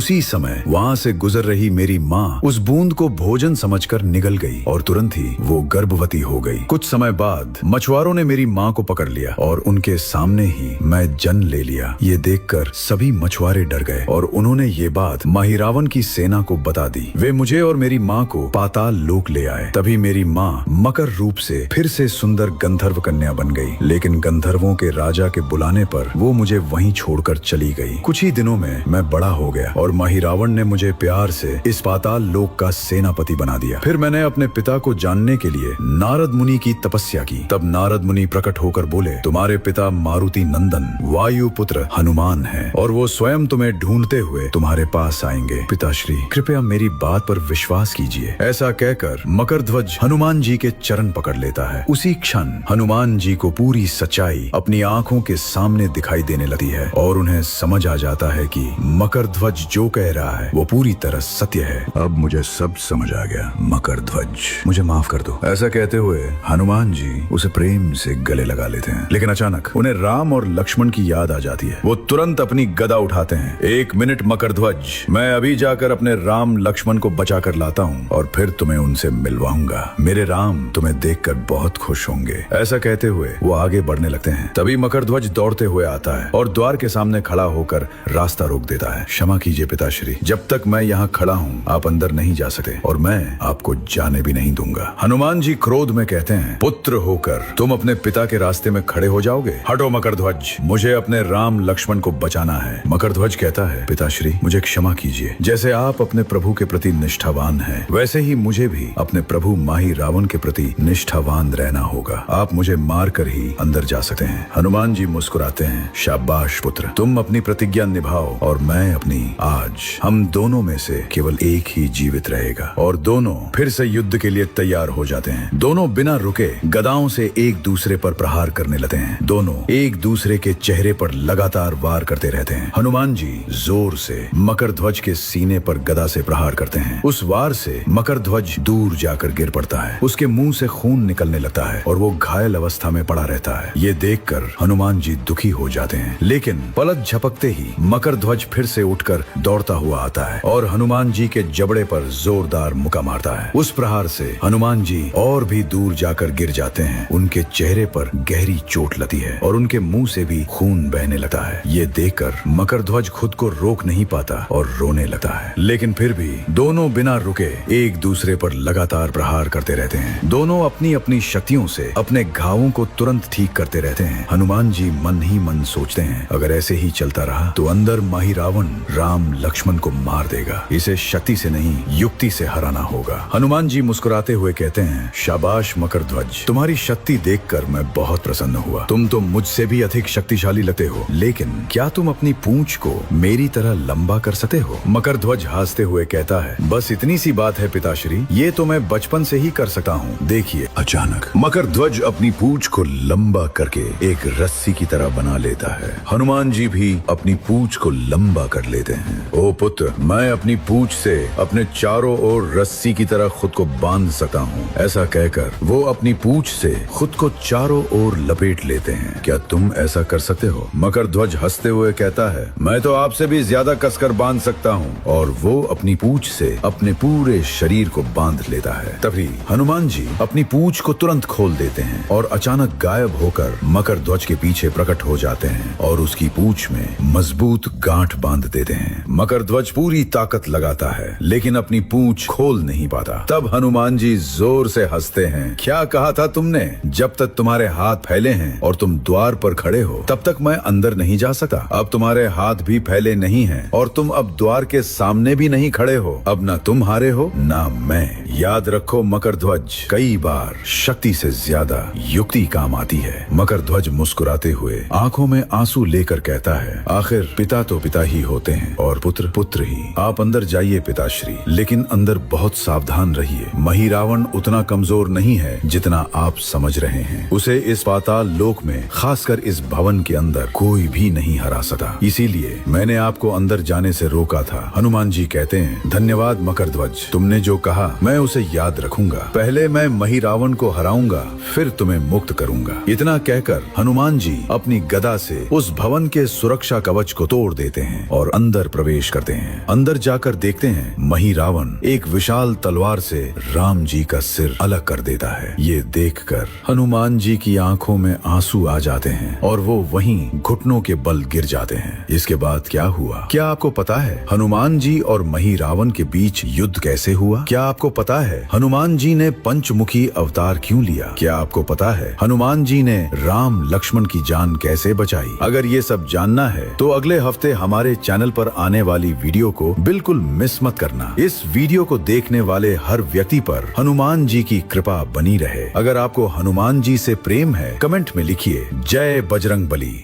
उसी समय वहाँ से गुजर रही मेरी माँ उस बूंद को भोजन समझकर निगल गई और तुरंत ही वो गर्भवती हो गई। कुछ समय बाद मछुआरों ने मेरी माँ को पकड़ लिया और उनके सामने ही मैं जन्म ले लिया। ये देखकर सभी मछुआरे डर गए और उन्होंने ये बात माहिरावन की सेना को बता दी। वे मुझे और मेरी माँ को पाताल लोक ले आए। तभी मेरी माँ मकर रूप से फिर से सुंदर गंधर्व कन्या बन गई, लेकिन गंधर्वों के राजा के बुलाने पर वो मुझे वहीं छोड़कर चली गई। कुछ ही दिनों में मैं बड़ा हो गया और माहिरावन ने मुझे प्यार से इस पाताल लोक का सेनापति बना दिया। फिर मैंने अपने पिता को जानने के लिए नारद मुनि की तपस्या की। तब नारद मुनि प्रकट होकर बोले, तुम्हारे पिता मारुति नंदन वायु पुत्र हनुमान है और वो स्वयं तुम्हें ढूंढते हुए तुम्हारे पास आएंगे। पिताश्री, कृपया मेरी बात पर विश्वास कीजिए। ऐसा कहकर मकरध्वज हनुमान जी के चरण पकड़ लेता है। उसी क्षण हनुमान जी को पूरी सच्चाई अपनी आंखों के सामने दिखाई देने लगती है और उन्हें समझ आ जाता है कि मकरध्वज जो कह रहा है वो पूरी तरह सत्य है। अब मुझे सब समझ आ गया। मकरध्वज, मुझे माफ कर दो। ऐसा कहते हुए हनुमान जी उसे प्रेम से गले लगा लेते हैं, लेकिन अचानक उन्हें राम और लक्ष्मण की याद आ जाती है। वो तुरंत अपनी गदा उठाते हैं। एक मिनट मकरध्वज, मैं अभी जाकर अपने राम लक्ष्मण को बचा कर लाता हूँ और फिर तुम्हें उनसे मिलवाऊंगा। मेरे राम तुम्हें देखकर बहुत खुश होंगे। ऐसा कहते हुए वो आगे बढ़ने लगते हैं। तभी मकरध्वज दौड़ते हुए आता है और द्वार के सामने खड़ा होकर रास्ता रोक देता है। क्षमा कीजिए पिताश्री, जब तक मैं यहाँ खड़ा हूँ आप अंदर नहीं जा सकते और मैं आपको जाने भी नहीं दूंगा। हनुमान जी क्रोध में कहते हैं, पुत्र होकर तुम अपने पिता के रास्ते में खड़े हो जाओगे? हटो मकरध्वज, मुझे अपने राम लक्ष्मण को बचाना है। मकरध्वज कहता है, पिताश्री मुझे क्षमा कीजिए। जैसे आप अपने प्रभु के प्रति निष्ठावान हैं, वैसे ही मुझे भी अपने प्रभु माहिरावन के प्रति निष्ठावान रहना होगा। आप मुझे मार कर ही अंदर जा सकते हैं। हनुमान जी मुस्कुराते हैं, शाबाश पुत्र, तुम अपनी प्रतिज्ञा निभाओ और मैं अपनी। आज हम दोनों में से केवल एक ही जीवित रहेगा। और दोनों फिर से युद्ध के लिए तैयार हो जाते हैं। दोनों बिना रुके गदाओं से एक दूसरे पर प्रहार करने लगते हैं। दोनों एक दूसरे के चेहरे पर लगातार वार करते रहते हैं। हनुमान जी जोर से मकरध्वज के सीने पर गदा से प्रहार करते हैं। उस वार से मकरध्वज दूर जाकर गिर पड़ता है। उसके मुंह से खून निकलने लगता है और वो घायल अवस्था में पड़ा रहता है। ये देखकर हनुमान जी दुखी हो जाते हैं, लेकिन पलक झपकते ही मकरध्वज फिर से उठकर दौड़ता हुआ आता है और हनुमान जी के जबड़े पर जोरदार मुक्का मारता है। उस प्रहार से हनुमान जी और भी दूर जाकर गिर जाते हैं। उनके चेहरे पर गहरी चोट लगती है और उनके मुंह से भी खून बहने लगता है। ये देखकर मकरध्वज खुद को रोक नहीं पाता और रोने लगता है, लेकिन फिर भी दोनों बिना रुके एक दूसरे पर लगातार प्रहार करते रहते हैं। दोनों अपनी अपनी शक्तियों से अपने घावों को तुरंत ठीक करते रहते हैं। हनुमान जी मन ही मन सोचते हैं, अगर ऐसे ही चलता रहा तो अंदर माहिरावन राम लक्ष्मण को मार देगा। इसे शक्ति से नहीं युक्ति से हराना होगा। हनुमान जी मुस्कुराते हुए कहते हैं, शाबाश मकरध्वज, तुम्हारी शक्ति देखकर मैं बहुत प्रसन्न हुआ। तुम तो मुझसे भी अधिक शक्तिशाली लगते हो, लेकिन क्या तुम अपनी पूंछ को मेरी तरह लंबा कर सकते हो? मकरध्वज हंसते हुए कहता है, बस इतनी सी बात है पिताश्री, ये तो मैं बचपन से ही कर सकता हूँ। देखिए। अचानक मकरध्वज अपनी पूंछ को लंबा करके एक रस्सी की तरह बना लेता है। हनुमान जी भी अपनी पूंछ को लंबा कर लेते हैं। ओ पुत्र, मैं अपनी पूंछ से अपने चारों ओर रस्सी की तरह खुद को बांध सकता हूँ। ऐसा कहकर वो अपनी पूंछ से खुद को चारों ओर लपेट लेते हैं। क्या तुम ऐसा कर सकते हो? मकरध्वज हंसते हुए कहता है, मैं तो आपसे भी ज्यादा कसकर बांध सकता हूँ। और वो अपनी पूंछ से अपने पूरे शरीर को बांध लेता है। तभी हनुमान जी अपनी पूंछ को तुरंत खोल देते हैं और अचानक गायब होकर मकरध्वज के पीछे प्रकट हो जाते हैं और उसकी पूंछ में मजबूत गांठ बांध देते हैं। मकरध्वज पूरी ताकत लगाता है, लेकिन अपनी पूंछ खोल नहीं पाता। तब हनुमान जी जोर से हंसते हैं, क्या कहा था तुमने? जब तक तुम्हारे हाथ फैले हैं और तुम द्वार पर खड़े हो, तब तक मैं अंदर नहीं जा सकता। अब तुम्हारे हाथ भी फैले नहीं हैं और तुम अब द्वार के सामने भी नहीं खड़े हो। अब ना तुम हारे हो ना मैं। याद रखो मकरध्वज, कई बार शक्ति से ज्यादा युक्ति काम आती है। मकरध्वज मुस्कुराते हुए आंखों में आंसू लेकर कहता है, आखिर पिता तो पिता ही होते हैं और पुत्र पुत्र ही। आप अंदर जाइए पिताश्री, लेकिन अंदर बहुत सावधान रहिए। महिरावन उतना कमजोर नहीं है जितना आप समझ रहे हैं। उसे इस पाताल लोक में, खासकर इस भवन के अंदर कोई भी नहीं हरा सकता। इसीलिए मैंने आपको अंदर जाने से रोका था। हनुमान जी कहते हैं, धन्यवाद मकरध्वज, तुमने जो कहा मैं उसे याद रखूंगा। पहले मैं महिरावन को हराऊंगा, फिर तुम्हें मुक्त करूंगा। इतना कहकर हनुमान जी अपनी गदा से उस भवन के सुरक्षा कवच को तोड़ देते हैं और अंदर प्रवेश प्रवेश करते हैं। अंदर जाकर देखते हैं मही रावण एक विशाल तलवार से राम जी का सिर अलग कर देता है। ये देखकर हनुमान जी की आंखों में आंसू आ जाते हैं और वो वहीं घुटनों के बल गिर जाते हैं। इसके बाद क्या हुआ, क्या आपको पता है? हनुमान जी और मही रावण के बीच युद्ध कैसे हुआ? क्या आपको पता है हनुमान जी ने पंचमुखी अवतार क्यों लिया? क्या आपको पता है हनुमान जी ने राम लक्ष्मण की जान कैसे बचाई? अगर ये सब जानना है तो अगले हफ्ते हमारे चैनल पर आने वाली वीडियो को बिल्कुल मिस मत करना। इस वीडियो को देखने वाले हर व्यक्ति पर हनुमान जी की कृपा बनी रहे। अगर आपको हनुमान जी से प्रेम है, कमेंट में लिखिए जय बजरंग बली।